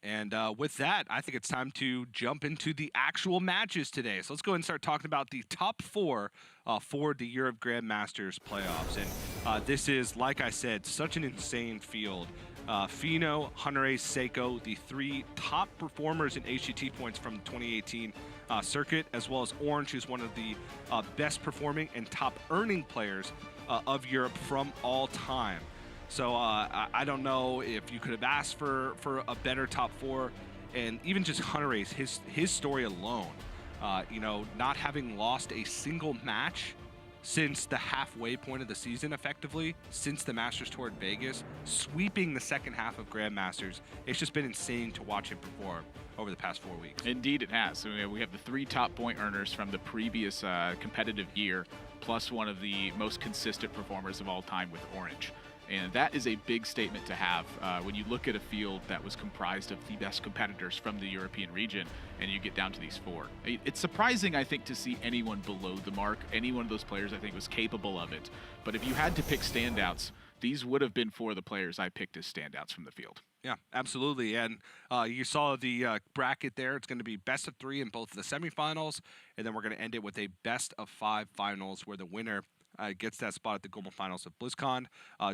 And with that, I think it's time to jump into the actual matches today. So let's go ahead and start talking about the top four for the Europe Grandmasters playoffs. And this is, like I said, such an insane field. Fino, Hunter Seiko, the three top performers in HGT points from the 2018 circuit, as well as Orange, who's one of the best performing and top earning players of Europe from all time. So I don't know if you could have asked for a better top four, and even just Hunter Ace, his story alone, not having lost a single match since the halfway point of the season, effectively, since the Masters Tour at Vegas, sweeping the second half of Grandmasters. It's just been insane to watch him perform over the past 4 weeks. Indeed, it has. So we have the three top point earners from the previous competitive year, plus one of the most consistent performers of all time with Orange. And that is a big statement to have when you look at a field that was comprised of the best competitors from the European region, and you get down to these four. It's surprising, I think, to see anyone below the mark. Any one of those players, I think, was capable of it. But if you had to pick standouts, these would have been four of the players I picked as standouts from the field. Yeah, absolutely. And you saw the bracket there. It's going to be best of three in both the semifinals, and then we're going to end it with a best of five finals where the winner gets that spot at the global finals of BlizzCon,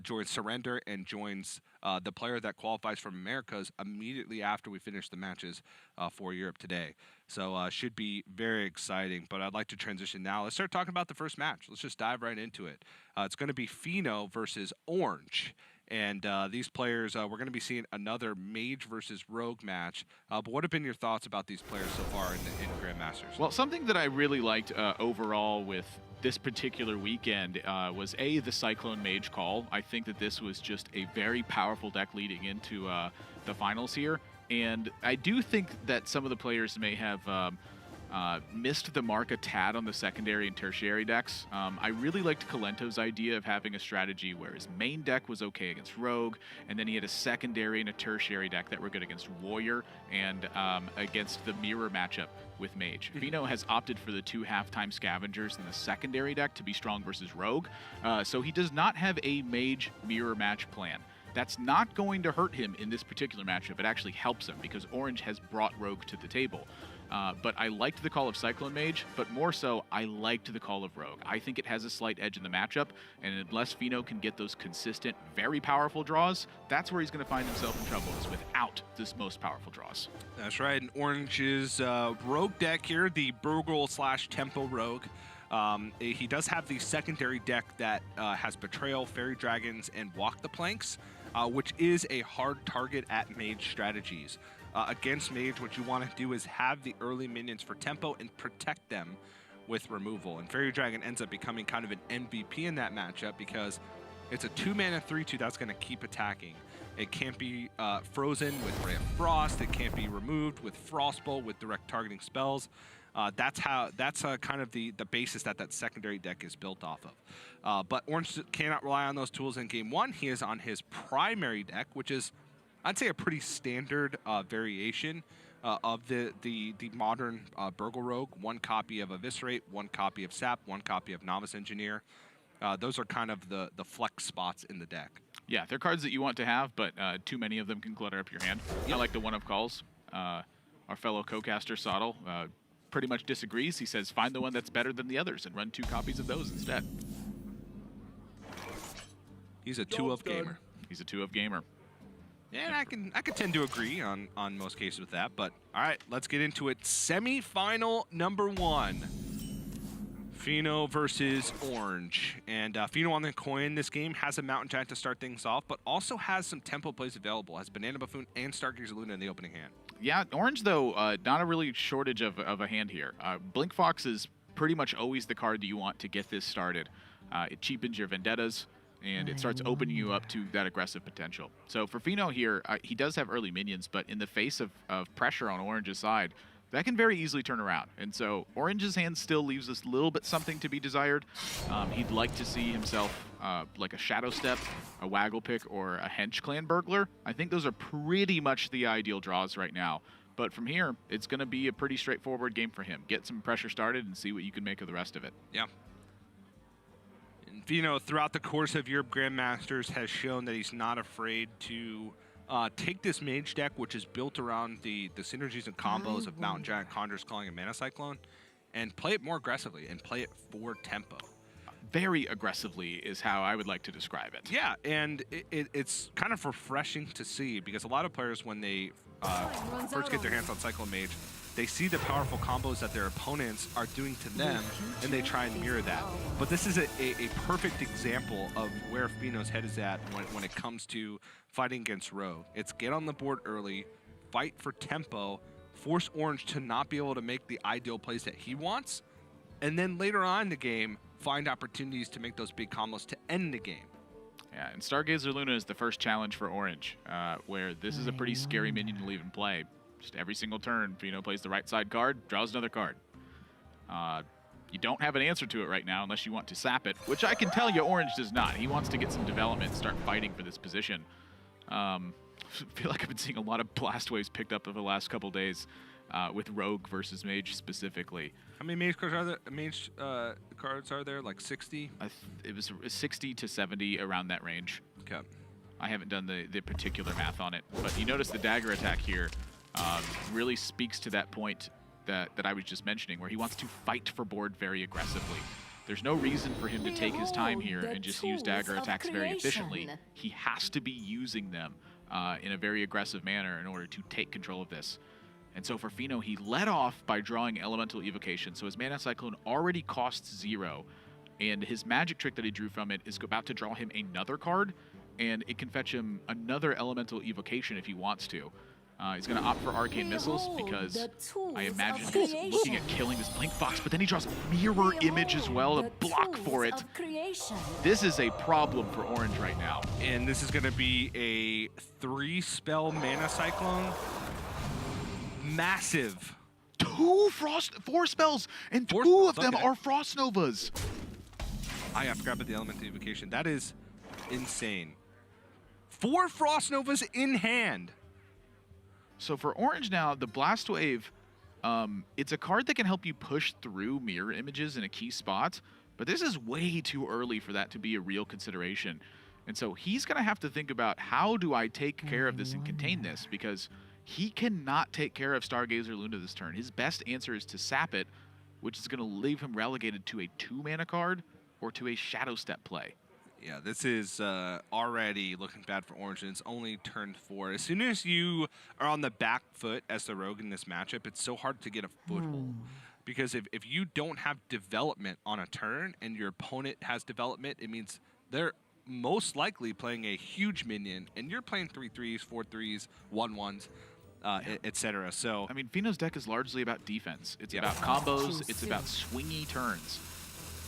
joins Surrender, and joins the player that qualifies from Americas immediately after we finish the matches for Europe today. So should be very exciting. But I'd like to transition now. Let's start talking about the first match. Let's just dive right into it. It's going to be Fino versus Orange. And these players, we're going to be seeing another Mage versus Rogue match. But what have been your thoughts about these players so far in Grandmasters? Well, something that I really liked overall with this particular weekend was the Cyclone Mage call. I think that this was just a very powerful deck leading into the finals here. And I do think that some of the players may have missed the mark a tad on the secondary and tertiary decks. I really liked Kalento's idea of having a strategy where his main deck was okay against Rogue, and then he had a secondary and a tertiary deck that were good against Warrior and against the mirror matchup with Mage. Fino has opted for the two halftime scavengers in the secondary deck to be strong versus Rogue, so he does not have a Mage mirror match plan. That's not going to hurt him in this particular matchup. It actually helps him because Orange has brought Rogue to the table. But I liked the call of Cyclone Mage, but more so, I liked the call of Rogue. I think it has a slight edge in the matchup, and unless Fino can get those consistent, very powerful draws, that's where he's going to find himself in trouble, is without this most powerful draws. That's right, and Orange's Rogue deck here, the Burgle/Tempo Rogue. He does have the secondary deck that has Betrayal, Fairy Dragons, and Walk the Planks, which is a hard target at Mage strategies. Against Mage, what you want to do is have the early minions for tempo and protect them with removal. And Fairy Dragon ends up becoming kind of an MVP in that matchup because it's a 2-mana 3/2 that's going to keep attacking. It can't be frozen with Ray of Frost. It can't be removed with Frostbolt with direct targeting spells. That's kind of the basis that secondary deck is built off of. But Orange cannot rely on those tools in game one. He is on his primary deck, which is, I'd say, a pretty standard variation of the modern Burgle Rogue. One copy of Eviscerate, one copy of Sap, one copy of Novice Engineer. Those are kind of the flex spots in the deck. Yeah, they're cards that you want to have, but too many of them can clutter up your hand. Yep. I like the one of calls. Our fellow co-caster, Sottle, pretty much disagrees. He says, find the one that's better than the others and run 2 copies of those instead. He's a 2-of gamer. He's a 2-of gamer. Yeah, I can tend to agree on most cases with that. But all right, let's get into it. Semi-final number 1. Fino versus Orange. And Fino on the coin this game has a Mountain Giant to start things off, but also has some tempo plays available. Has Banana Buffoon and Stargazer Luna in the opening hand. Yeah, Orange, though, not a really shortage of a hand here. Blink Fox is pretty much always the card that you want to get this started. It cheapens your Vendettas, and it starts opening you up to that aggressive potential. So for Fino here, he does have early minions, but in the face of pressure on Orange's side, that can very easily turn around. And so Orange's hand still leaves us a little bit something to be desired. He'd like to see himself like a Shadow Step, a Waggle Pick, or a Hench Clan Burglar. I think those are pretty much the ideal draws right now. But from here, it's going to be a pretty straightforward game for him. Get some pressure started and see what you can make of the rest of it. Yeah. Fino, throughout the course of Europe Grandmasters, has shown that he's not afraid to take this mage deck, which is built around the synergies and combos of Mountain Giant, Conjure's Calling, and Mana Cyclone, and play it more aggressively and play it for tempo. Very aggressively is how I would like to describe it. Yeah, and it's kind of refreshing to see, because a lot of players, when they first get their hands on Cyclone Mage, they see the powerful combos that their opponents are doing to them, and they try and mirror that. But this is a perfect example of where Feno's head is at when it comes to fighting against Rogue. It's get on the board early, fight for tempo, force Orange to not be able to make the ideal plays that he wants, and then later on in the game, find opportunities to make those big combos to end the game. Yeah, and Stargazer Luna is the first challenge for Orange, where this is a pretty scary minion to leave in play. Just every single turn, Feno plays the right side card, draws another card. You don't have an answer to it right now unless you want to sap it, which I can tell you Orange does not. He wants to get some development and start fighting for this position. I feel like I've been seeing a lot of blast waves picked up over the last couple days with Rogue versus Mage specifically. How many Mage cards are there? Mage cards are there? Like 60? It was 60 to 70, around that range. Okay. I haven't done the particular math on it, but you notice the dagger attack here really speaks to that point that I was just mentioning, where he wants to fight for board very aggressively. There's no reason for him to take his time here and just use dagger attacks very efficiently. He has to be using them in a very aggressive manner in order to take control of this. And so for Feno, he led off by drawing Elemental Evocation, so his Mana Cyclone already costs 0, and his magic trick that he drew from it is about to draw him another card, and it can fetch him another Elemental Evocation if he wants to. He's going to opt for Arcane Missiles because I imagine he's looking at killing this Blink Fox, but then he draws Mirror Image as well to block for it. This is a problem for Orange right now. And this is going to be a 3-spell Mana Cyclone. Massive. 4 spells, and 2 of them are Frost Novas. I forgot about the Elemental Evocation. That is insane. 4 Frost Novas in hand. So for Orange now, the Blast Wave, it's a card that can help you push through mirror images in a key spot, but this is way too early for that to be a real consideration. And so he's going to have to think about, how do I take care of this and contain this? Because he cannot take care of Stargazer Luna this turn. His best answer is to sap it, which is going to leave him relegated to a 2-mana card or to a Shadow Step play. Yeah, this is already looking bad for Orange, and it's only turn 4. As soon as you are on the back foot as the Rogue in this matchup, it's so hard to get a foothold. Because if you don't have development on a turn and your opponent has development, it means they're most likely playing a huge minion, and you're playing 3/3s, 4/3s, 1/1s, etc. So I mean, Feno's deck is largely about defense. It's about combos. It's about swingy turns.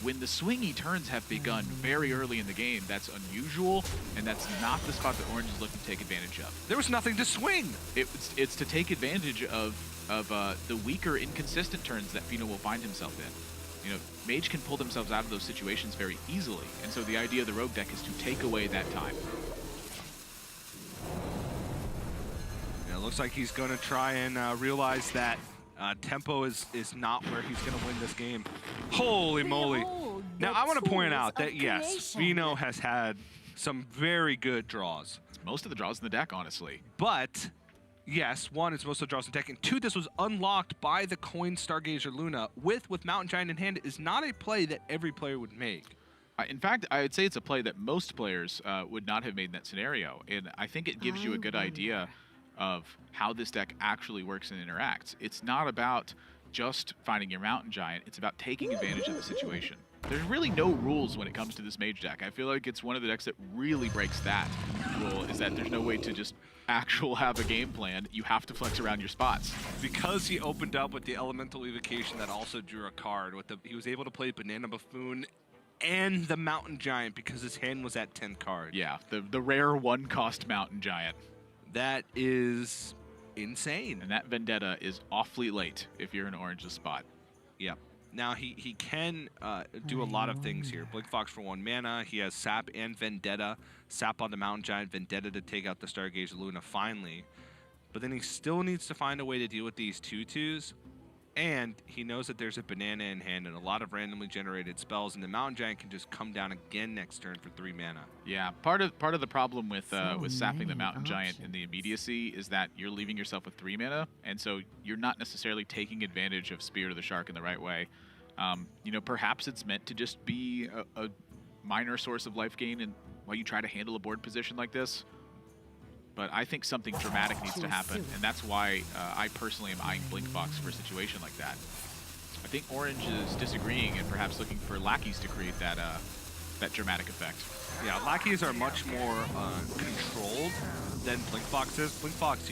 When the swingy turns have begun very early in the game, that's unusual, and that's not the spot that Orange is looking to take advantage of. There was nothing to swing. It's to take advantage of the weaker, inconsistent turns that Feno will find himself in. You know, Mage can pull themselves out of those situations very easily, and so the idea of the Rogue deck is to take away that time. Yeah, it looks like he's going to try and realize that tempo is not where he's going to win this game. Holy moly. Now, I want to point out that, yes, Feno has had some very good draws. It's most of the draws in the deck, honestly. But, yes, 1, it's most of the draws in the deck, and 2, this was unlocked by the coin Stargazer Luna with Mountain Giant in hand. It is not a play that every player would make. In fact, I would say it's a play that most players would not have made in that scenario, and I think it gives you a good idea of how this deck actually works and interacts. It's not about just finding your Mountain Giant, it's about taking advantage of the situation. There's really no rules when it comes to this Mage deck. I feel like it's one of the decks that really breaks that rule, is that there's no way to just have a game plan. You have to flex around your spots. Because he opened up with the Elemental Evocation that also drew a card, he was able to play Banana Buffoon and the Mountain Giant because his hand was at 10 cards. Yeah, the rare 1-cost Mountain Giant. That is insane. And that Vendetta is awfully late if you're in Orange's spot. Yeah. Now, he can do a lot of things here. Blink Fox for 1 mana. He has Sap and Vendetta. Sap on the Mountain Giant, Vendetta to take out the Stargazer Luna finally. But then he still needs to find a way to deal with these 2/2s. And he knows that there's a banana in hand and a lot of randomly generated spells, and the Mountain Giant can just come down again next turn for 3 mana. Yeah, part of the problem with sapping the Mountain Giant in the immediacy is that you're leaving yourself with 3 mana, and so you're not necessarily taking advantage of Spirit of the Shark in the right way. You know, perhaps it's meant to just be a minor source of life gain and while you try to handle a board position like this. But I think something dramatic needs to happen, and that's why I personally am eyeing Blinkbox for a situation like that. I think Orange is disagreeing and perhaps looking for lackeys to create that that dramatic effect. Yeah, lackeys are much more controlled than Blinkbox is. Blinkbox,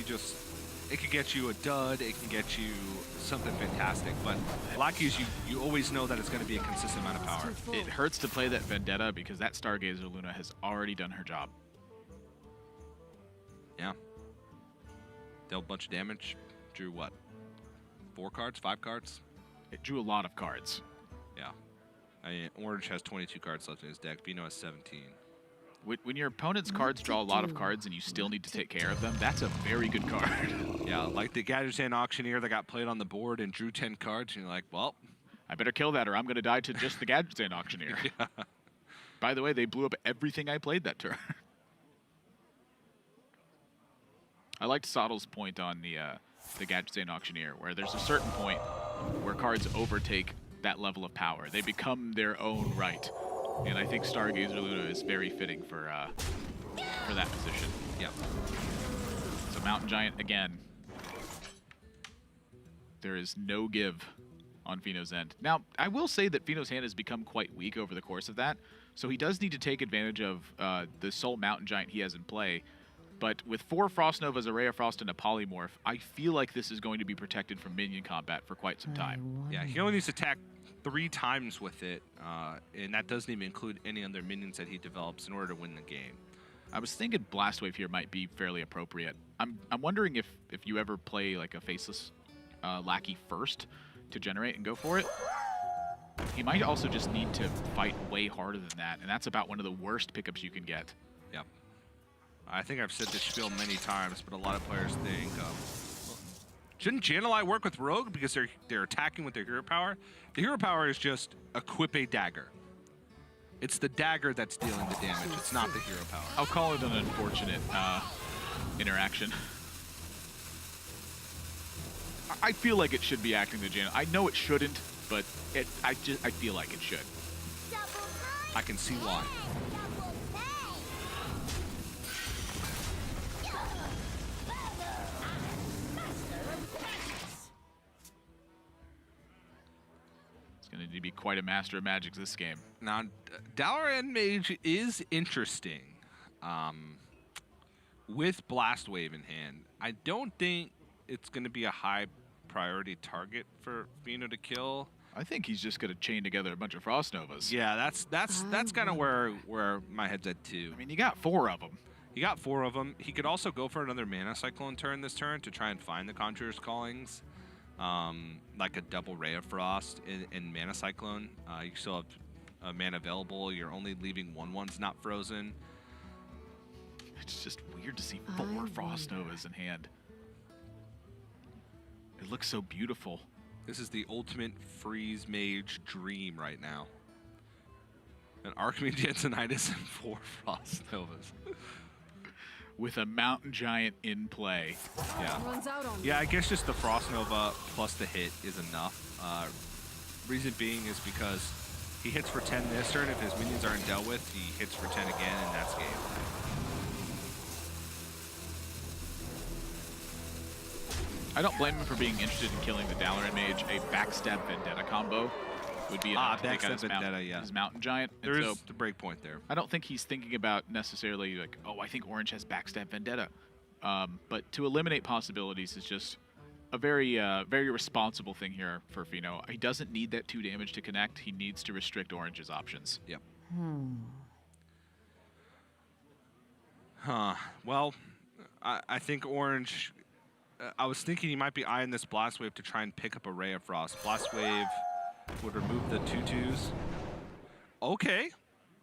it can get you a dud, it can get you something fantastic, but lackeys, you always know that it's going to be a consistent amount of power. It hurts to play that Vendetta because that Stargazer Luna has already done her job. Yeah. Dealt a bunch of damage. Drew what? 4 cards? 5 cards? It drew a lot of cards. Yeah. I mean, Orange has 22 cards left in his deck. Vino has 17. When your opponent's cards draw a lot of cards and you still need to take care of them, that's a very good card. Yeah, like the Gadgetzan Auctioneer that got played on the board and drew 10 cards, and you're like, well, I better kill that or I'm going to die to just the Gadgetzan Auctioneer. Yeah. By the way, they blew up everything I played that turn. I liked Sottle's point on the Gadgetzan Auctioneer, where there's a certain point where cards overtake that level of power. They become their own right. And I think Stargazer Luna is very fitting for that position. Yeah. So Mountain Giant, again, there is no give on Fino's end. Now, I will say that Fino's hand has become quite weak over the course of that, so he does need to take advantage of the sole Mountain Giant he has in play. But with 4 Frost Novas, a Ray of Frost, and a Polymorph, I feel like this is going to be protected from minion combat for quite some time. Yeah, he only needs to attack 3 times with it, and that doesn't even include any other minions that he develops in order to win the game. I was thinking Blast Wave here might be fairly appropriate. I'm wondering if you ever play like a Faceless Lackey first to generate and go for it. He might also just need to fight way harder than that, and that's about one of the worst pickups you can get. Yep. I think I've said this spiel many times, but a lot of players think, shouldn't Jan'alai work with Rogue because they're attacking with their hero power? The hero power is just equip a dagger. It's the dagger that's dealing the damage. It's not the hero power. I'll call it an unfortunate interaction. I feel like it should be acting the Jan'alai. I know it shouldn't, but I feel like it should. I can see why. Going to be quite a master of magic this game. Now, Dalaran Mage is interesting with Blast Wave in hand. I don't think it's going to be a high priority target for Fino to kill. I think he's just going to chain together a bunch of Frost Novas. Yeah, that's kind of where my head's at too. I mean, you got 4 of them. He got 4 of them. He could also go for another Mana Cyclone turn this turn to try and find the Conjurer's Callings. Like a double Ray of Frost in Mana Cyclone. You still have a mana available. You're only leaving 1/1s not frozen. It's just weird to see 4 Frost Novas in hand. It looks so beautiful. This is the ultimate freeze mage dream right now. An Archmage Jansenitis and 4 Frost Novas. With a Mountain Giant in play. Yeah. Yeah, I guess just the Frost Nova plus the hit is enough. Reason being is because he hits for 10 this turn. If his minions aren't dealt with, he hits for 10 again, and that's game. I don't blame him for being interested in killing the Dalaran Mage. A Backstab Vendetta combo would be enough to take out his Mountain Giant. There is the break point there. I don't think he's thinking about necessarily like, oh, I think Orange has Backstab Vendetta. But to eliminate possibilities is just a very responsible thing here for Fino. He doesn't need that 2 damage to connect. He needs to restrict Orange's options. Yep. Huh. Well, I think Orange... I was thinking he might be eyeing this Blast Wave to try and pick up a Ray of Frost. Blast Wave would remove the 2/2s. Okay.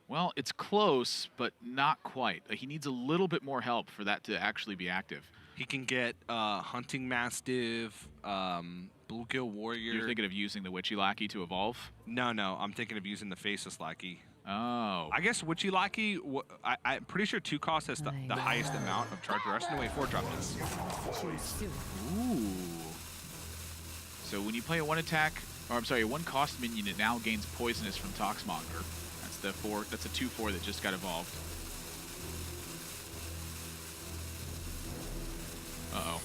Well, it's close, but not quite. He needs a little bit more help for that to actually be active. He can get Hunting Mastiff, Bluegill Warrior. You're thinking of using the Witchy Lackey to evolve? No, I'm thinking of using the Faceless Lackey. Oh. I guess Witchy Lackey, I'm pretty sure 2 cost has the highest amount of charge rest. No way, 4 drop this. Ooh. So when you play a 1 attack, or I'm sorry, a 1 cost minion, it now gains Poisonous from Toxmonger. That's the 4. That's a 2/4 that just got evolved. Uh-oh.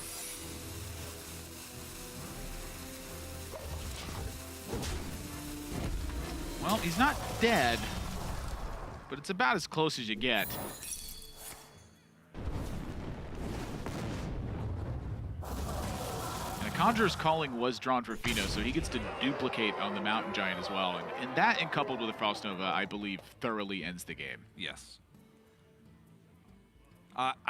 Well, he's not dead, but it's about as close as you get. And a Conjurer's Calling was drawn for Fino, so he gets to duplicate on the Mountain Giant as well. And that, and coupled with a Frost Nova, I believe thoroughly ends the game. Yes.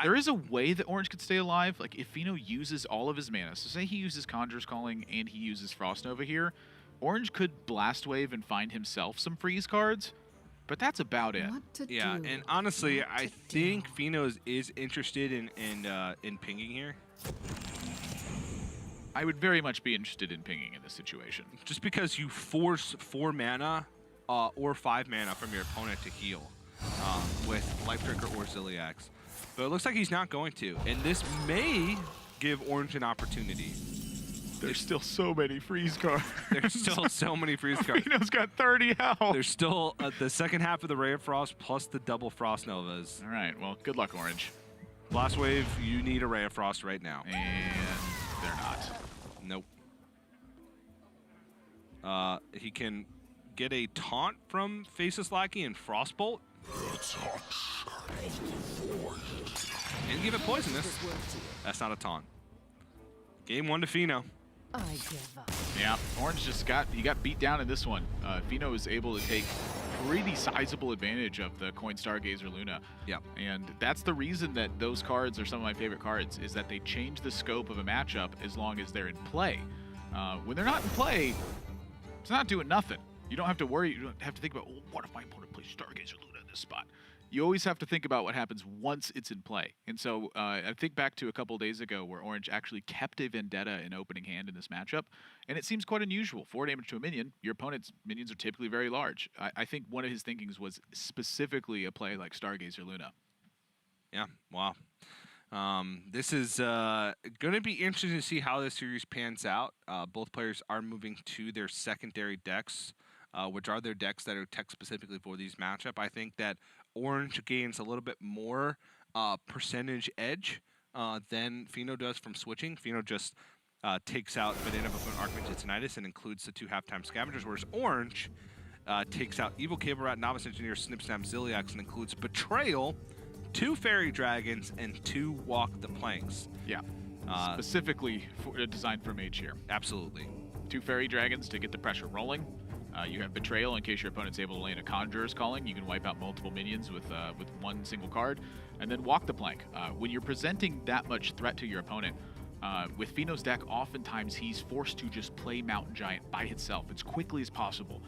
There is a way that Orange could stay alive. Like, if Fino uses all of his mana, so say he uses Conjurer's Calling and he uses Frost Nova here, Orange could Blast Wave and find himself some freeze cards, but that's about it. Yeah, and honestly, I think Fino is interested in pinging here. I would very much be interested in pinging in this situation. Just because you force 4 mana or 5 mana from your opponent to heal with Life Drinker or Ziliax. But it looks like he's not going to, and this may give Orange an opportunity. There's still so many freeze cards. There's still so many freeze cards. Fino's got 30 health. There's still the second half of the Ray of Frost plus the double Frost Novas. All right, well, good luck, Orange. Blast Wave, you need a Ray of Frost right now. And they're not. Nope. He can get a taunt from Faceless Lackey and Frostbolt. And give it Poisonous. That's not a taunt. Game 1 to Fino. I give up. Yeah, Orange just got beat down in this one. Fino was able to take pretty sizable advantage of the Coin Stargazer Luna. Yeah. And that's the reason that those cards are some of my favorite cards, is that they change the scope of a matchup as long as they're in play. When they're not in play, it's not doing nothing. You don't have to worry. You don't have to think about, oh, what if my opponent plays Stargazer Luna in this spot? You always have to think about what happens once it's in play. And so I think back to a couple days ago where Orange actually kept a Vendetta in opening hand in this matchup, and it seems quite unusual. 4 damage to a minion. Your opponent's minions are typically very large. I think one of his thinkings was specifically a play like Stargazer Luna. Yeah, wow. This is going to be interesting to see how this series pans out. Both players are moving to their secondary decks, which are their decks that are tech specifically for these matchup. I think that Orange gains a little bit more percentage edge than Fino does from switching. Fino just takes out Banana Buffoon Archmage Tinnitus and includes the 2 halftime scavengers, whereas Orange takes out Evil Cable Rat, Novice Engineer, Snip Snap, Ziliax, and includes Betrayal, 2 Fairy Dragons, and 2 Walk the Planks. Yeah, specifically designed for Mage here. Absolutely. 2 Fairy Dragons to get the pressure rolling. You have Betrayal in case your opponent's able to land a Conjurer's Calling. You can wipe out multiple minions with 1 single card. And then Walk the Plank. When you're presenting that much threat to your opponent, with Fino's deck, oftentimes he's forced to just play Mountain Giant by itself as quickly as possible.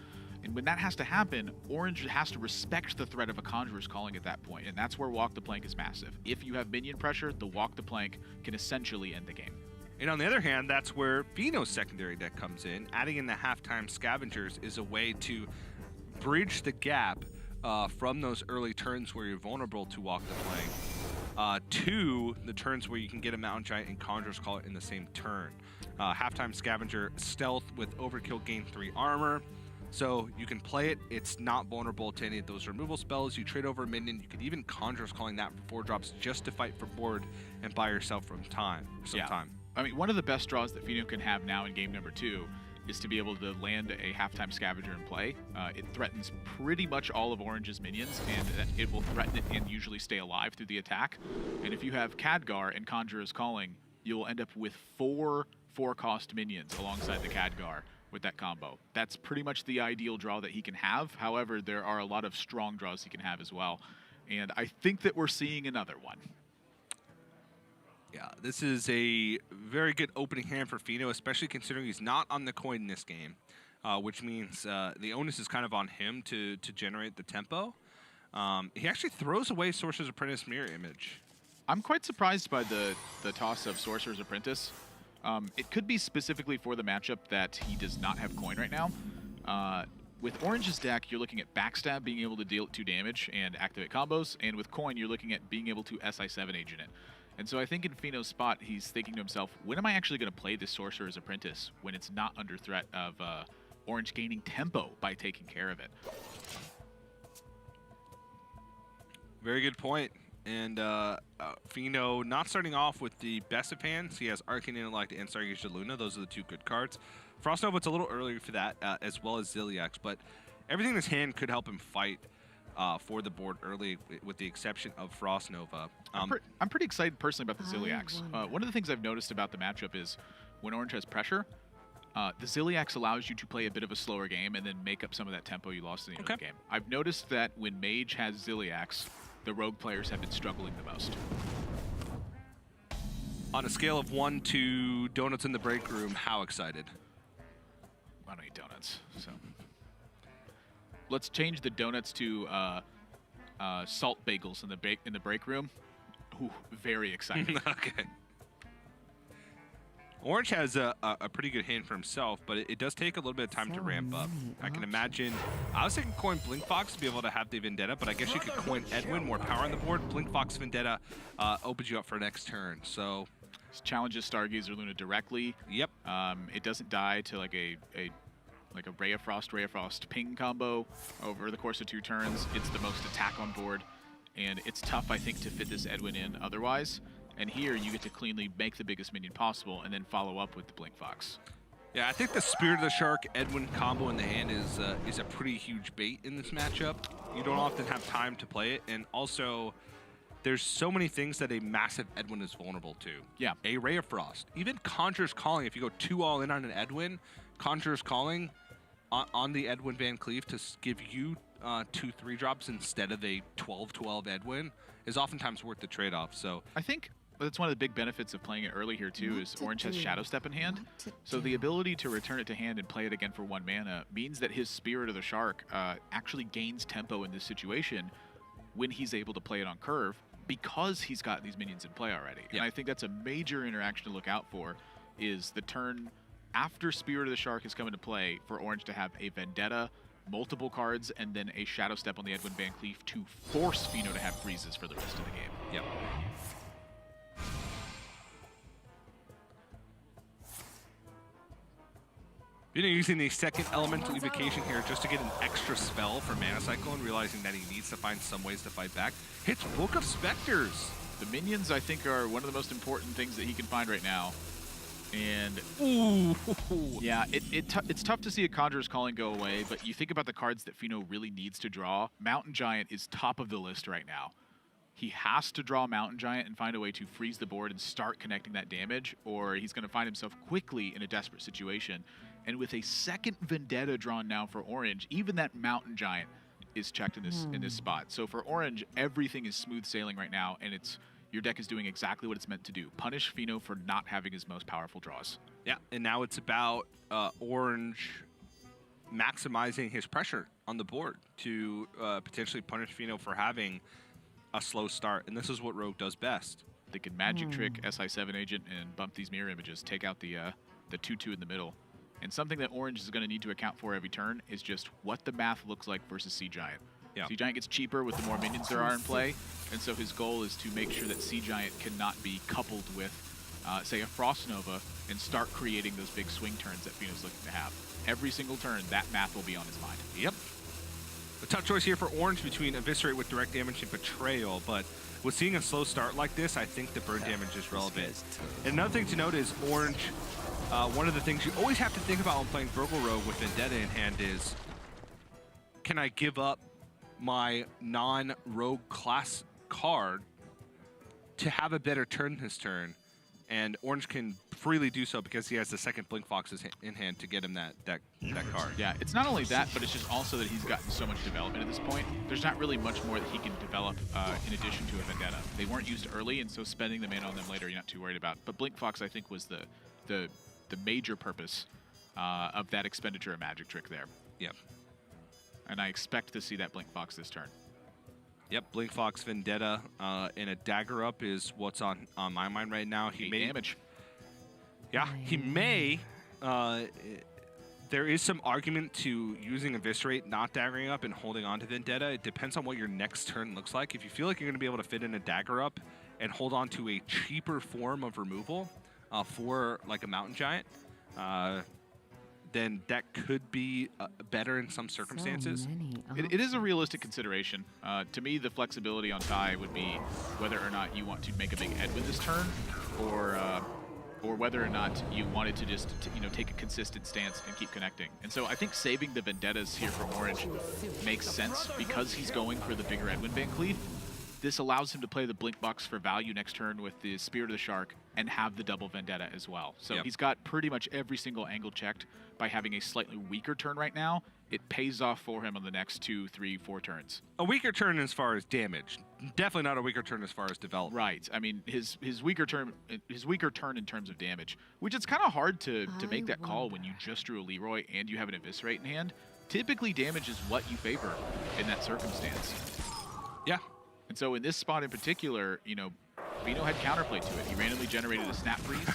And when that has to happen, Orange has to respect the threat of a Conjurer's Calling at that point. And that's where Walk the Plank is massive. If you have minion pressure, the Walk the Plank can essentially end the game. And on the other hand, that's where Fino's secondary deck comes in. Adding in the halftime scavengers is a way to bridge the gap from those early turns where you're vulnerable to Walk the Plank to the turns where you can get a Mountain Giant and Conjurer's Call in the same turn. Halftime scavenger stealth with overkill, gain 3 armor. So you can play it. It's not vulnerable to any of those removal spells. You trade over a minion. You could even Conjurer's Calling that for 4 drops just to fight for board and buy yourself some time. I mean, one of the best draws that Fino can have now in game number 2 is to be able to land a halftime scavenger in play. It threatens pretty much all of Orange's minions, and it will threaten it and usually stay alive through the attack. And if you have Khadgar and Conjurer's Calling, you'll end up with 4 4-cost minions alongside the Khadgar with that combo. That's pretty much the ideal draw that he can have. However, there are a lot of strong draws he can have as well. And I think that we're seeing another one. Yeah, this is a very good opening hand for Fino, especially considering he's not on the coin in this game, which means the onus is kind of on him to generate the tempo. He actually throws away Sorcerer's Apprentice Mirror Image. I'm quite surprised by the toss of Sorcerer's Apprentice. It could be specifically for the matchup that he does not have coin right now. With Orange's deck, you're looking at Backstab, being able to deal 2 damage and activate combos, and with coin, you're looking at being able to SI7 agent it. And so I think in Feno's spot, he's thinking to himself, when am I actually going to play this Sorcerer's Apprentice when it's not under threat of Orange gaining tempo by taking care of it? Very good point. And Feno not starting off with the best of hands. He has Arcane Intellect and Stargaze to Luna. Those are the 2 good cards. Frost Nova, it's a little earlier for that, as well as Ziliax. But everything in his hand could help him fight for the board early, with the exception of Frost Nova. I'm pretty excited personally about the Ziliax. One of the things I've noticed about the matchup is when Orange has pressure, the Ziliax allows you to play a bit of a slower game and then make up some of that tempo you lost in the early game. I've noticed that when Mage has Ziliax, the rogue players have been struggling the most. On a scale of 1 to donuts in the break room, how excited? I don't eat donuts, so. Let's change the donuts to salt bagels in the break room. Ooh, very exciting. Okay. Orange has a pretty good hand for himself, but it does take a little bit of time to ramp up. I can imagine. I was thinking coin Blink Fox to be able to have the Vendetta, but I guess you could coin Edwin, more power on the board. Blink Fox Vendetta opens you up for next turn. So challenges Stargaze or Luna directly. Yep. It doesn't die to like a Ray of Frost ping combo over the course of 2 turns. It's the most attack on board, and it's tough, I think, to fit this Edwin in otherwise. And here you get to cleanly make the biggest minion possible and then follow up with the Blink Fox. Yeah, I think the Spirit of the Shark Edwin combo in the hand is a pretty huge bait in this matchup. You don't often have time to play it, and also there's so many things that a massive Edwin is vulnerable to. Yeah. A Ray of Frost, even Conjurer's Calling. If you go 2 all in on an Edwin, Conjurer's Calling on the Edwin Van Cleef to give you 2 3-drops instead of a 12-12 Edwin is oftentimes worth the trade-off. So I think that's one of the big benefits of playing it early here too, is Orange has Shadow Step in hand. So the ability to return it to hand and play it again for 1 mana means that his Spirit of the Shark actually gains tempo in this situation when he's able to play it on curve, because he's got these minions in play already. Yeah. And I think that's a major interaction to look out for, is the turn after Spirit of the Shark has come into play for Orange to have a Vendetta, multiple cards, and then a Shadow Step on the Edwin Van Cleef to force Feno to have freezes for the rest of the game. Yep. Using the second elemental evocation here just to get an extra spell for Mana Cycle, and realizing that he needs to find some ways to fight back. Hits Book of Specters. The minions, I think, are one of the most important things that he can find right now. And ooh, yeah, it's tough to see a Conjurer's Calling go away, but you think about the cards that Feno really needs to draw. Mountain Giant is top of the list right now. He has to draw Mountain Giant and find a way to freeze the board and start connecting that damage, or he's going to find himself quickly in a desperate situation. And with a second Vendetta drawn now for Orange, even that Mountain Giant is checked in this spot. So for Orange, everything is smooth sailing right now, and your deck is doing exactly what it's meant to do. Punish Feno for not having his most powerful draws. Yeah, and now it's about Orange maximizing his pressure on the board to potentially punish Feno for having a slow start, and this is what Rogue does best. They can Magic Trick SI7 Agent and bump these mirror images, take out the 2/2 in the middle. And something that Orange is going to need to account for every turn is just what the math looks like versus Sea Giant. Yeah. Sea Giant gets cheaper with the more minions there are in play, and so his goal is to make sure that Sea Giant cannot be coupled with, say, a Frost Nova and start creating those big swing turns that Feno's looking to have. Every single turn, that math will be on his mind. Yep. A tough choice here for Orange between Eviscerate with direct damage and Betrayal, but with seeing a slow start like this, I think the burn damage is relevant. And another thing to note is Orange, one of the things you always have to think about when playing Virgil Rogue with Vendetta in hand is, can I give up my non-rogue class card to have a better turn this turn? And Orange can freely do so because he has the second Blink Foxes in hand to get him that card. Yeah, it's not only that, but it's just also that he's gotten so much development at this point. There's not really much more that he can develop in addition to a Vendetta. They weren't used early, and so spending the mana on them later, you're not too worried about. But Blink Fox, I think, was the major purpose of that expenditure of Magic Trick there. Yep. And I expect to see that Blink Fox this turn. Yep, Blink Fox Vendetta and a dagger up is what's on my mind right now. He may damage. Yeah, he may. There is some argument to using Eviscerate, not daggering up, and holding on to Vendetta. It depends on what your next turn looks like. If you feel like you're going to be able to fit in a dagger up and hold on to a cheaper form of removal for like a Mountain Giant, then that could be better in some circumstances. It is a realistic consideration. To me, the flexibility on Tai would be whether or not you want to make a big Edwin this turn, or whether or not you wanted to just take a consistent stance and keep connecting. And so I think saving the Vendettas here for Orange makes sense because he's going for the bigger Edwin Van Cleef. This allows him to play the Blink Box for value next turn with the Spirit of the Shark and have the double Vendetta as well. So he's got pretty much every single angle checked by having a slightly weaker turn right now. It pays off for him on the next 2, 3, 4 turns. A weaker turn as far as damage. Definitely not a weaker turn as far as development. Right. I mean, his weaker turn in terms of damage, which it's kind of hard to make that call when you just drew a Leroy and you have an Eviscerate in hand. Typically, damage is what you favor in that circumstance. Yeah. And so in this spot in particular, Fino had counterplay to it. He randomly generated a snap freeze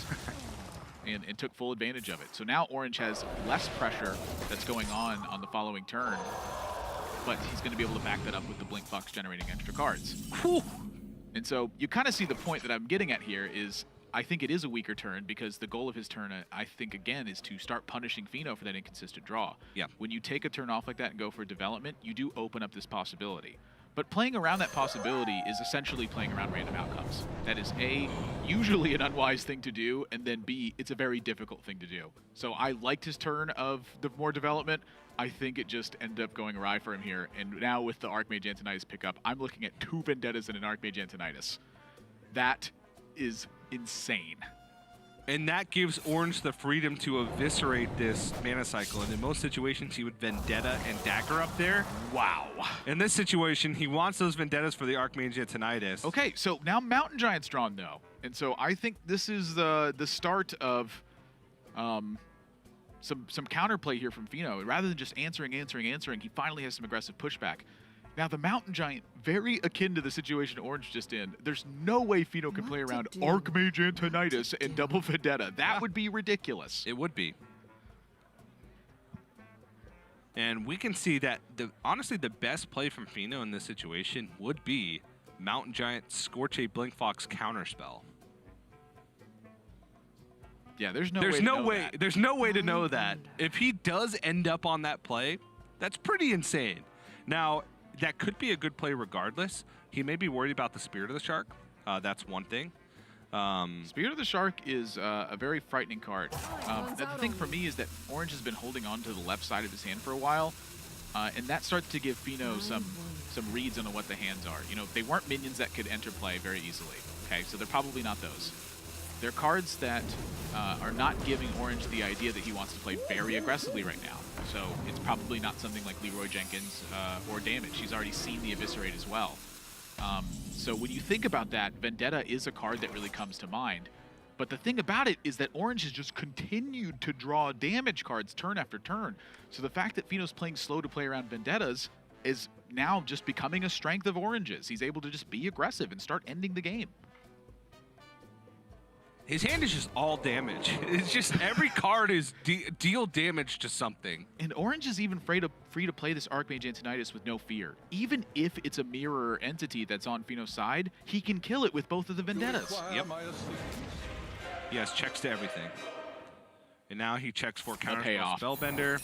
and took full advantage of it. So now Orange has less pressure that's going on the following turn, but he's going to be able to back that up with the Blink Fox generating extra cards. Whew. And so you kind of see the point that I'm getting at here is I think it is a weaker turn because the goal of his turn, I think, again, is to start punishing Fino for that inconsistent draw. Yeah. When you take a turn off like that and go for development, you do open up this possibility. But playing around that possibility is essentially playing around random outcomes. That is A, usually an unwise thing to do, and then B, it's a very difficult thing to do. So I liked his turn of the more development. I think it just ended up going awry for him here. And now with the Archmage Antonidas pickup, I'm looking at 2 Vendettas and an Archmage Antonidas. That is insane. And that gives Orange the freedom to eviscerate this mana cycle. And in most situations, he would Vendetta and Dagger up there. Wow. In this situation, he wants those Vendettas for the Archmage Antonidas. Okay, so now Mountain Giant's drawn, though. And so I think this is the start of some counterplay here from Fino. Rather than just answering, he finally has some aggressive pushback. Now, the Mountain Giant, very akin to the situation Orange just in. There's no way Fino can play around Archmage Antonidas and double Vendetta. That would be ridiculous. It would be. And we can see that, honestly, the best play from Fino in this situation would be Mountain Giant Scorch a Blink Fox counterspell. Yeah, there's no way to know that. If he does end up on that play, that's pretty insane. Now, that could be a good play regardless. He may be worried about the Spirit of the Shark. That's one thing. Spirit of the Shark is a very frightening card. The thing for me is that Orange has been holding on to the left side of his hand for a while, and that starts to give Fino some reads on what the hands are. They weren't minions that could enter play very easily. Okay, so they're probably not those. They're cards that are not giving Orange the idea that he wants to play very aggressively right now. So it's probably not something like Leroy Jenkins or Damage. He's already seen the Eviscerate as well. So when you think about that, Vendetta is a card that really comes to mind. But the thing about it is that Orange has just continued to draw damage cards turn after turn. So the fact that Fino's playing slow to play around Vendettas is now just becoming a strength of Orange's. He's able to just be aggressive and start ending the game. His hand is just all damage. It's just every card is deal damage to something. And Orange is even free to play this Archmage Antonidas with no fear. Even if it's a mirror entity that's on Fino's side, he can kill it with both of the Vendettas. Yep. He has checks to everything. And now he checks for counter Spellbender.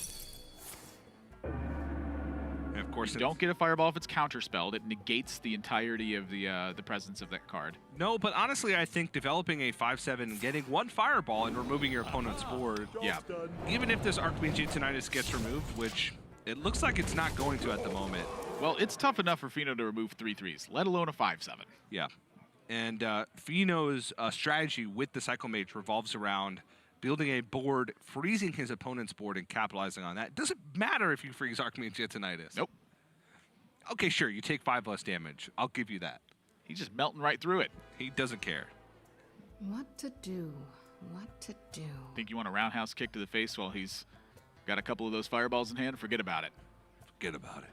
And of course, you don't get a Fireball if it's counterspelled. It negates the entirety of the presence of that card. No, but honestly, I think developing a 5/7, getting one Fireball and removing your opponent's board, even if this Archmage Antonidas gets removed, which it looks like it's not going to at the moment. Well, it's tough enough for Fino to remove 3/3s, let alone a 5/7. Yeah. And Fino's strategy with the Cycle Mage revolves around building a board, freezing his opponent's board, and capitalizing on that. It doesn't matter if you freeze Archmage Antonidas. Nope. Okay, sure, you take 5 less damage. I'll give you that. He's just melting right through it. He doesn't care. What to do? What to do? Think you want a roundhouse kick to the face while he's got a couple of those fireballs in hand? Forget about it. Forget about it.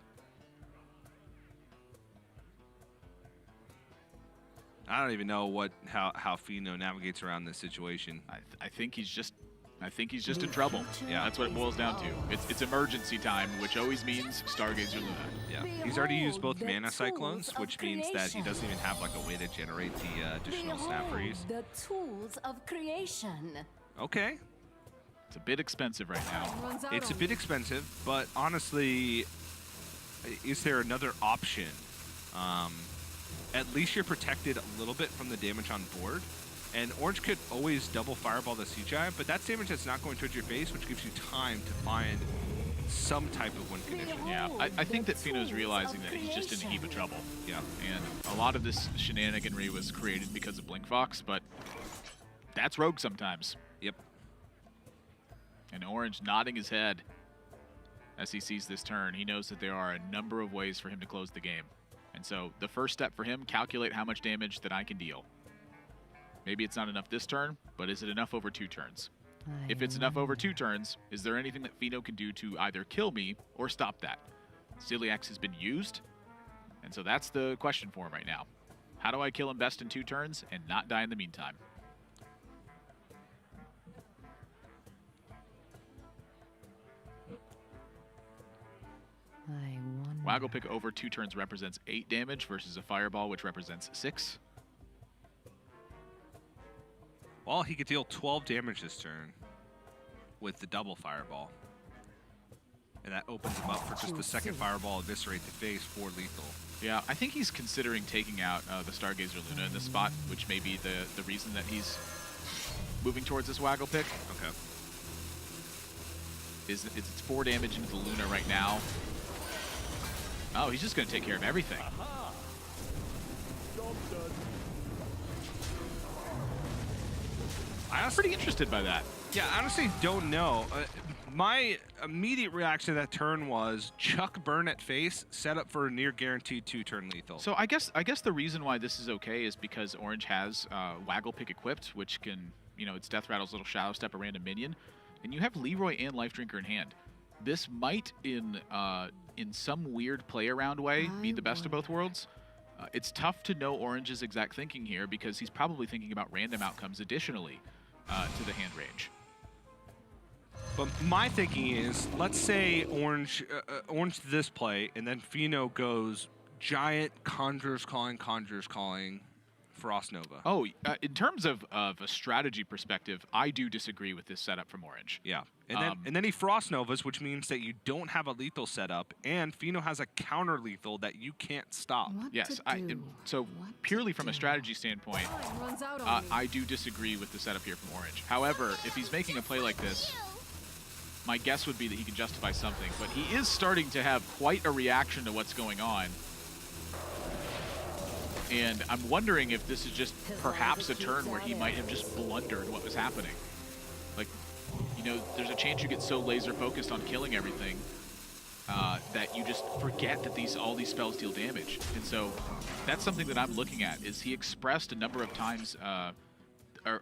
I don't even know how Feno navigates around this situation. I think he's just in trouble. Yeah, that's what it boils down to. It's emergency time, which always means Stargazer Luna. Yeah, he's already used both mana cyclones, which means that he doesn't even have like a way to generate the additional snap freeze. The tools of creation. Okay. It's a bit expensive right now. It's a bit expensive, but honestly, is there another option? At least you're protected a little bit from the damage on board. And Orange could always double Fireball the Sea Giant, but that's damage that's not going towards your face, which gives you time to find some type of win condition. Yeah, I think that Feno's realizing that he's just in a heap of trouble. Yeah. And a lot of this shenaniganry was created because of Blink Fox, but that's rogue sometimes. Yep. And Orange nodding his head as he sees this turn. He knows that there are a number of ways for him to close the game. And so the first step for him, calculate how much damage that I can deal. Maybe it's not enough this turn, but is it enough over 2 turns? If it's enough over 2 turns, is there anything that Feno can do to either kill me or stop that? Celiax has been used, and so that's the question for him right now. How do I kill him best in 2 turns and not die in the meantime? Waggle Pick over 2 turns represents 8 damage versus a Fireball, which represents 6. Well, he could deal 12 damage this turn with the double Fireball. And that opens him up for just the second Fireball, Eviscerate the face for lethal. Yeah, I think he's considering taking out the Stargazer Luna in this spot, which may be the reason that he's moving towards this Waggle Pick. Okay. It's 4 damage into the Luna right now. Oh, he's just going to take care of everything. I'm pretty interested by that. Yeah, I honestly don't know. My immediate reaction to that turn was chuck burn at face, set up for a near guaranteed 2-turn lethal. So I guess the reason why this is okay is because Orange has Waggle Pick equipped, which can, it's Death Rattle's little Shadow Step, a random minion, and you have Leroy and Life Drinker in hand. This might, in some weird play around way, be the best of both worlds. It's tough to know Orange's exact thinking here because he's probably thinking about random outcomes additionally to the hand range. But my thinking is, let's say Orange this play, and then Feno goes Giant, Conjurer's Calling, Frost Nova. Oh, in terms of a strategy perspective, I do disagree with this setup from Orange. Yeah, and then he Frost Novas, which means that you don't have a lethal setup, and Feno has a counter lethal that you can't stop. Yes, so purely from a strategy standpoint, I do disagree with the setup here from Orange. However, if he's making a play like this, my guess would be that he can justify something, but he is starting to have quite a reaction to what's going on. And I'm wondering if this is just perhaps a turn where he might have just blundered what was happening. Like, there's a chance you get so laser focused on killing everything that you just forget that all these spells deal damage. And so that's something that I'm looking at, is he expressed a number of times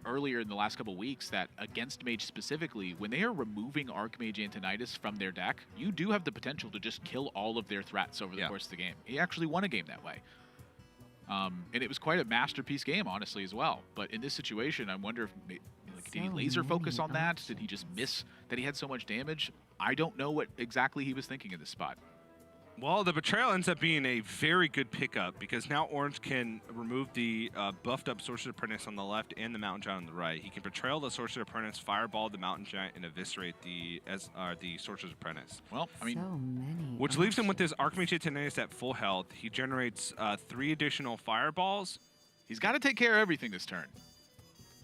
earlier in the last couple weeks that against Mage specifically, when they are removing Archmage Antonidas from their deck, you do have the potential to just kill all of their threats over the course of the game. He actually won a game that way. And it was quite a masterpiece game, honestly, as well. But in this situation, I wonder if, did he laser focus on that? Did he just miss that he had so much damage? I don't know what exactly he was thinking in this spot. Well, the Betrayal ends up being a very good pickup because now Orange can remove the buffed up Sorcerer's Apprentice on the left and the Mountain Giant on the right. He can Betrayal the Sorcerer's Apprentice, Fireball the Mountain Giant, and Eviscerate the Sorcerer's Apprentice. Well, I mean, which leaves him with this Archmage Antonidas at full health. He generates 3 additional Fireballs. He's got to take care of everything this turn.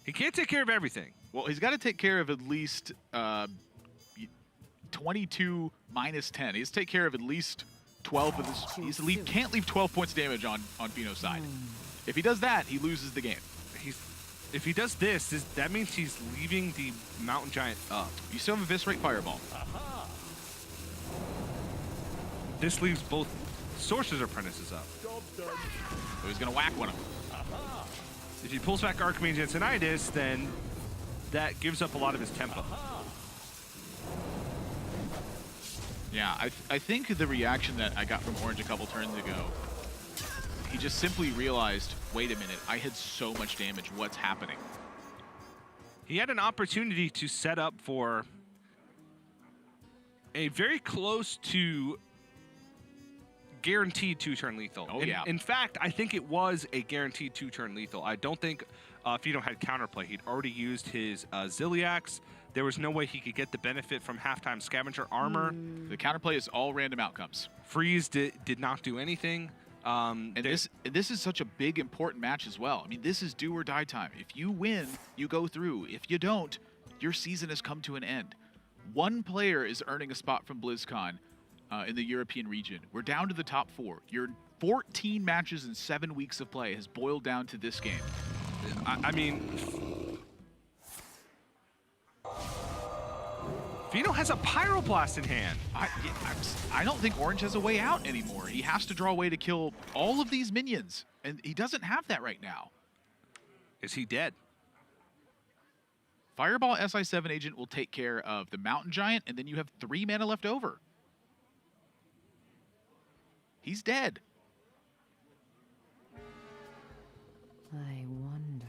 He can't take care of everything. Well, he's got to take care of at least 22 minus 10. He has to take care of at least 12 of this. He can't leave 12 points of damage on Feno's side. If he does that, he loses the game. If he does this, that means he's leaving the Mountain Giant up. You still have Eviscerate Fireball. This leaves both Sorcerer's Apprentices up. So he's going to whack one of them. If he pulls back Archmage Antonidas, then that gives up a lot of his tempo. Yeah, I think the reaction that I got from Orange a couple turns ago he just simply realized, wait a minute, I had so much damage. What's happening? He had an opportunity to set up for a very close to guaranteed 2-turn lethal. Oh, yeah. In fact, I think it was a guaranteed 2-turn lethal. I don't think Fino had counterplay. He'd already used his Ziliax. There was no way he could get the benefit from halftime scavenger armor. The counterplay is all random outcomes. Freeze did not do anything. And this is such a big, important match as well. I mean, this is do or die time. If you win, you go through. If you don't, your season has come to an end. One player is earning a spot from BlizzCon in the European region. We're down to the top 4. Your 14 matches in 7 weeks of play has boiled down to this game. I mean, Fino has a Pyroblast in hand. I don't think Orange has a way out anymore. He has to draw a way to kill all of these minions, and he doesn't have that right now. Is he dead? Fireball SI7 agent will take care of the Mountain Giant, and then you have 3 mana left over. He's dead. I wonder.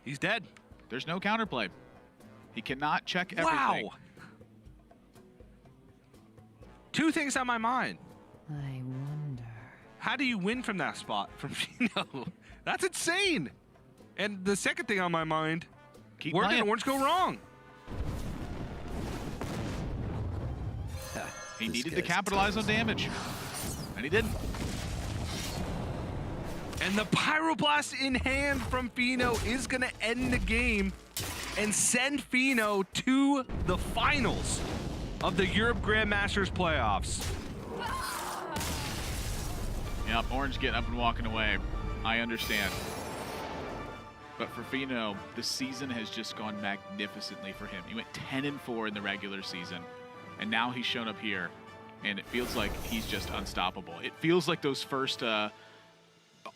He's dead. There's no counterplay. He cannot check everything. Wow. 2 things on my mind. I wonder. How do you win from that spot from Fino? That's insane. And the second thing on my mind, where did Orange go wrong? He needed to capitalize on damage, and he didn't. And the Pyroblast in hand from Fino is going to end the game and send Fino to the finals of the Europe Grandmasters playoffs. Yep, Orange getting up and walking away. I understand. But for Fino, the season has just gone magnificently for him. He went 10-4 in the regular season, and now he's shown up here, and it feels like he's just unstoppable. It feels like those first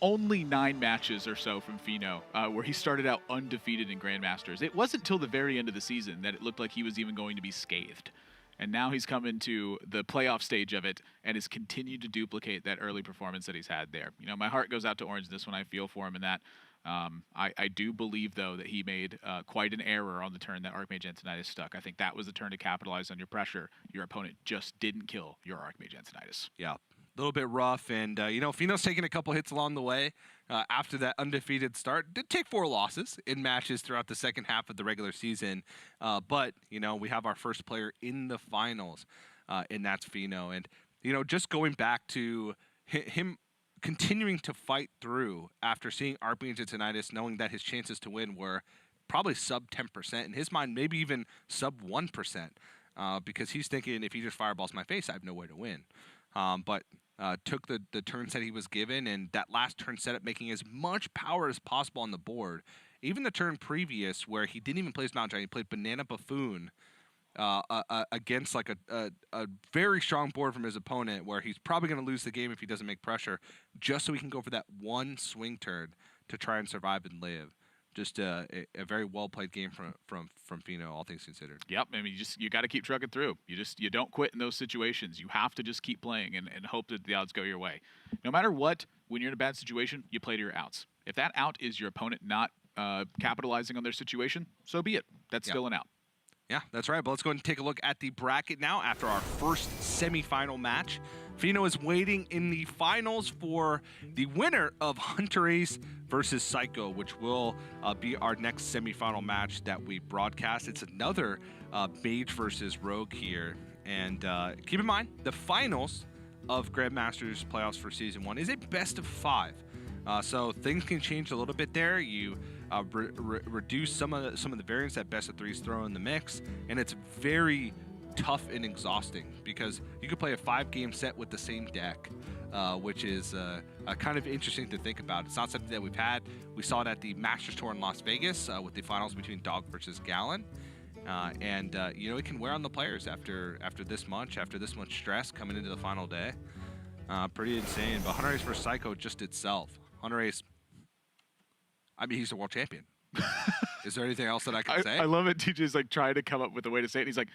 only 9 matches or so from Fino, where he started out undefeated in Grandmasters. It wasn't till the very end of the season that it looked like he was even going to be scathed. And now he's come into the playoff stage of it and has continued to duplicate that early performance that he's had there. You know, my heart goes out to Orange this one. I feel for him in that. I do believe, though, that he made quite an error on the turn that Archmage Antonidas stuck. I think that was the turn to capitalize on your pressure. Your opponent just didn't kill your Archmage Antonidas. Yeah, a little bit rough. And, you know, Fino's taking a couple hits along the way after that undefeated start. Did take 4 losses in matches throughout the second half of the regular season. But, you know, we have our first player in the finals, and that's Fino. And, you know, just going back to him continuing to fight through after seeing Archmage Antonidas, knowing that his chances to win were probably sub 10%, in his mind, maybe even sub 1%, because he's thinking, if he just fireballs my face, I have no way to win. But took the turns that he was given, and that last turn setup, making as much power as possible on the board. Even the turn previous, where he didn't even play his Mountain Giant, he played Banana Buffoon against like a very strong board from his opponent, where he's probably going to lose the game if he doesn't make pressure, just so he can go for that one swing turn to try and survive and live. Just a very well played game from Fino, all things considered. Yep, I mean, you got to keep trucking through. You don't quit in those situations. You have to just keep playing and hope that the odds go your way. No matter what, when you're in a bad situation, you play to your outs. If that out is your opponent not capitalizing on their situation, so be it. That's still an out. Yeah, that's right. But let's go ahead and take a look at the bracket now after our first semifinal match. Fino is waiting in the finals for the winner of Hunter Ace versus Psycho, which will be our next semifinal match that we broadcast. It's another Mage versus Rogue here. And keep in mind, the finals of Grandmasters playoffs for Season 1 is a best of 5. So things can change a little bit there. You reduce some of the variants that best of 3s throw in the mix, and it's very tough and exhausting because you could play a 5-game set with the same deck, which is kind of interesting to think about. It's not something that we've had. We saw it at the Masters Tour in Las Vegas with the finals between Dog versus Gallon, and you know, it can wear on the players after this much stress coming into the final day. Pretty insane. But Hunter Ace versus Psycho just itself. Hunter Ace, I mean, he's a world champion. Is there anything else that I can say? I love it. TJ's like trying to come up with a way to say it. And he's like,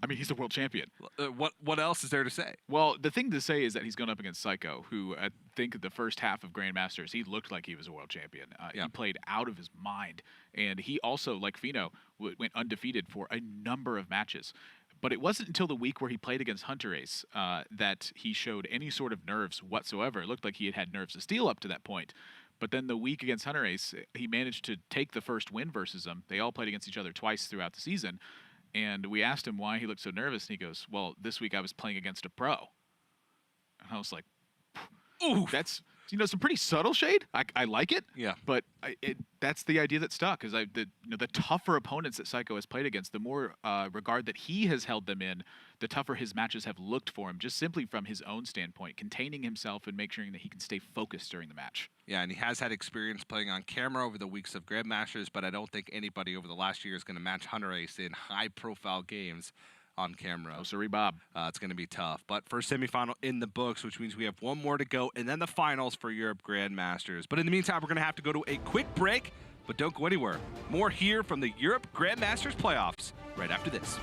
I mean, he's the world champion. What else is there to say? Well, the thing to say is that he's going up against Psycho, who I think the first half of Grandmasters, he looked like he was a world champion. Yeah. He played out of his mind. And he also, like Fino, went undefeated for a number of matches. But it wasn't until the week where he played against Hunter Ace that he showed any sort of nerves whatsoever. It looked like he had had nerves of steel up to that point. But then the week against Hunter Ace, he managed to take the first win versus him. They all played against each other twice throughout the season. And we asked him why he looked so nervous, and he goes, well, this week I was playing against a pro. And I was like, ooh, that's, some pretty subtle shade. I like it. Yeah. But that's the idea that stuck, is the tougher opponents that Psycho has played against, the more regard that he has held them in, the tougher his matches have looked for him, just simply from his own standpoint, containing himself and making sure that he can stay focused during the match. Yeah, and he has had experience playing on camera over the weeks of Grandmasters, but I don't think anybody over the last year is going to match Hunter Ace in high-profile games on camera. Oh, sorry, Bob. It's going to be tough. But first semifinal in the books, which means we have one more to go, and then the finals for Europe Grandmasters. But in the meantime, we're going to have to go to a quick break, but don't go anywhere. More here from the Europe Grandmasters playoffs right after this.